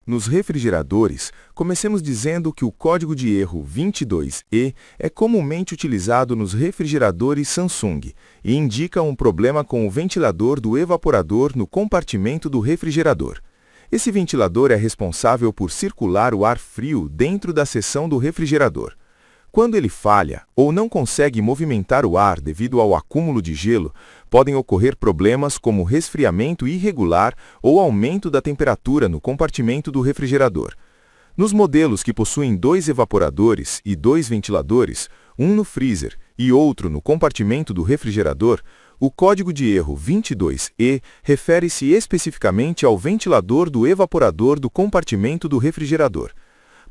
Nos refrigeradores, comecemos dizendo que o código de erro 22E é comumente utilizado nos refrigeradores Samsung e indica um problema com o ventilador do evaporador no compartimento do refrigerador. Esse ventilador é responsável por circular o ar frio dentro da seção do refrigerador. Quando ele falha ou não consegue movimentar o ar devido ao acúmulo de gelo, podem ocorrer problemas como resfriamento irregular ou aumento da temperatura no compartimento do refrigerador. Nos modelos que possuem 2 evaporadores e 2 ventiladores, um no freezer e outro no compartimento do refrigerador, o código de erro 22E refere-se especificamente ao ventilador do evaporador do compartimento do refrigerador.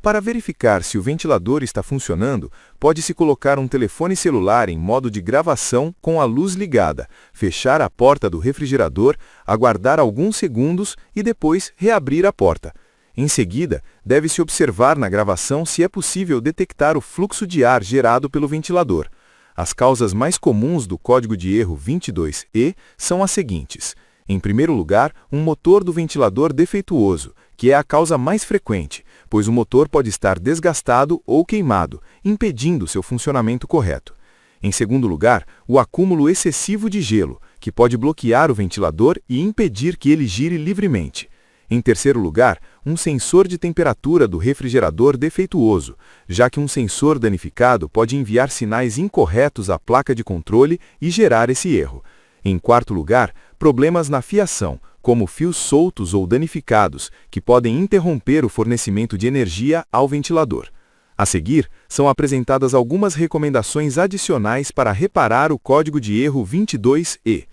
Para verificar se o ventilador está funcionando, pode-se colocar um telefone celular em modo de gravação com a luz ligada, fechar a porta do refrigerador, aguardar alguns segundos e depois reabrir a porta. Em seguida, deve-se observar na gravação se é possível detectar o fluxo de ar gerado pelo ventilador. As causas mais comuns do código de erro 22E são as seguintes. Em primeiro lugar, um motor do ventilador defeituoso, que é a causa mais frequente, pois o motor pode estar desgastado ou queimado, impedindo seu funcionamento correto. Em segundo lugar, o acúmulo excessivo de gelo, que pode bloquear o ventilador e impedir que ele gire livremente. Em terceiro lugar, um sensor de temperatura do refrigerador defeituoso, já que um sensor danificado pode enviar sinais incorretos à placa de controle e gerar esse erro. Em quarto lugar, problemas na fiação, como fios soltos ou danificados, que podem interromper o fornecimento de energia ao ventilador. A seguir, são apresentadas algumas recomendações adicionais para reparar o código de erro 22E.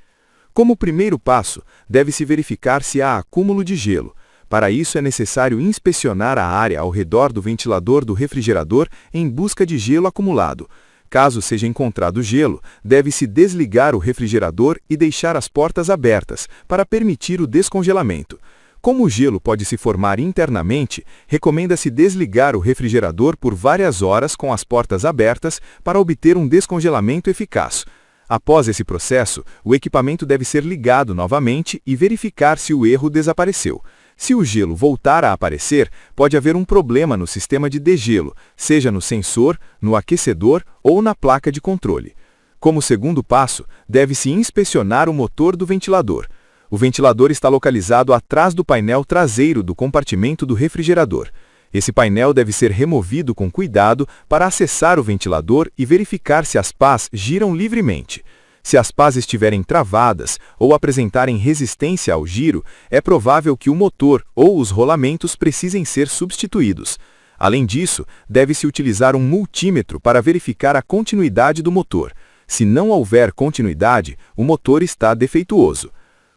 Como primeiro passo, deve-se verificar se há acúmulo de gelo. Para isso, é necessário inspecionar a área ao redor do ventilador do refrigerador em busca de gelo acumulado. Caso seja encontrado gelo, deve-se desligar o refrigerador e deixar as portas abertas, para permitir o descongelamento. Como o gelo pode se formar internamente, recomenda-se desligar o refrigerador por várias horas com as portas abertas para obter um descongelamento eficaz. Após esse processo, o equipamento deve ser ligado novamente e verificar se o erro desapareceu. Se o gelo voltar a aparecer, pode haver um problema no sistema de degelo, seja no sensor, no aquecedor ou na placa de controle. Como segundo passo, deve-se inspecionar o motor do ventilador. O ventilador está localizado atrás do painel traseiro do compartimento do refrigerador. Esse painel deve ser removido com cuidado para acessar o ventilador e verificar se as pás giram livremente. Se as pás estiverem travadas ou apresentarem resistência ao giro, é provável que o motor ou os rolamentos precisem ser substituídos. Além disso, deve-se utilizar um multímetro para verificar a continuidade do motor. Se não houver continuidade, o motor está defeituoso.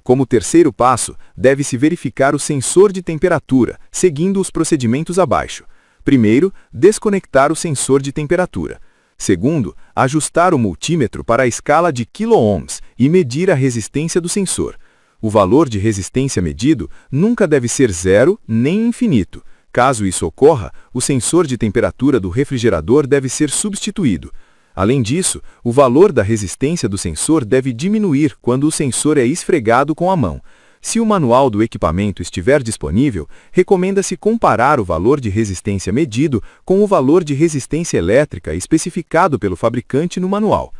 Como terceiro passo, deve-se verificar o sensor de temperatura, seguindo os procedimentos abaixo. Primeiro, desconectar o sensor de temperatura. Segundo, ajustar o multímetro para a escala de quiloohms e medir a resistência do sensor. O valor de resistência medido nunca deve ser zero nem infinito. Caso isso ocorra, o sensor de temperatura do refrigerador deve ser substituído. Além disso, o valor da resistência do sensor deve diminuir quando o sensor é esfregado com a mão. Se o manual do equipamento estiver disponível, recomenda-se comparar o valor de resistência medido com o valor de resistência elétrica especificado pelo fabricante no manual.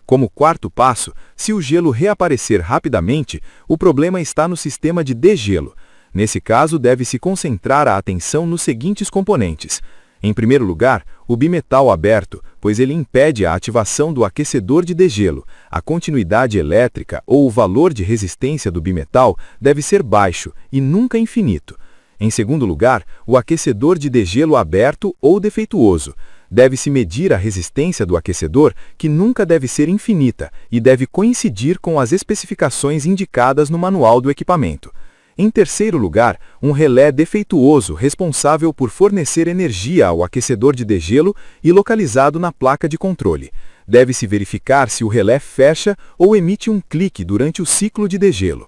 Como quarto passo, se o gelo reaparecer rapidamente, o problema está no sistema de degelo. Nesse caso, deve-se concentrar a atenção nos seguintes componentes. Em primeiro lugar, o bimetal aberto, pois ele impede a ativação do aquecedor de degelo. A continuidade elétrica ou o valor de resistência do bimetal deve ser baixo e nunca infinito. Em segundo lugar, o aquecedor de degelo aberto ou defeituoso. Deve-se medir a resistência do aquecedor, que nunca deve ser infinita e deve coincidir com as especificações indicadas no manual do equipamento. Em terceiro lugar, um relé defeituoso responsável por fornecer energia ao aquecedor de degelo e localizado na placa de controle. Deve-se verificar se o relé fecha ou emite um clique durante o ciclo de degelo.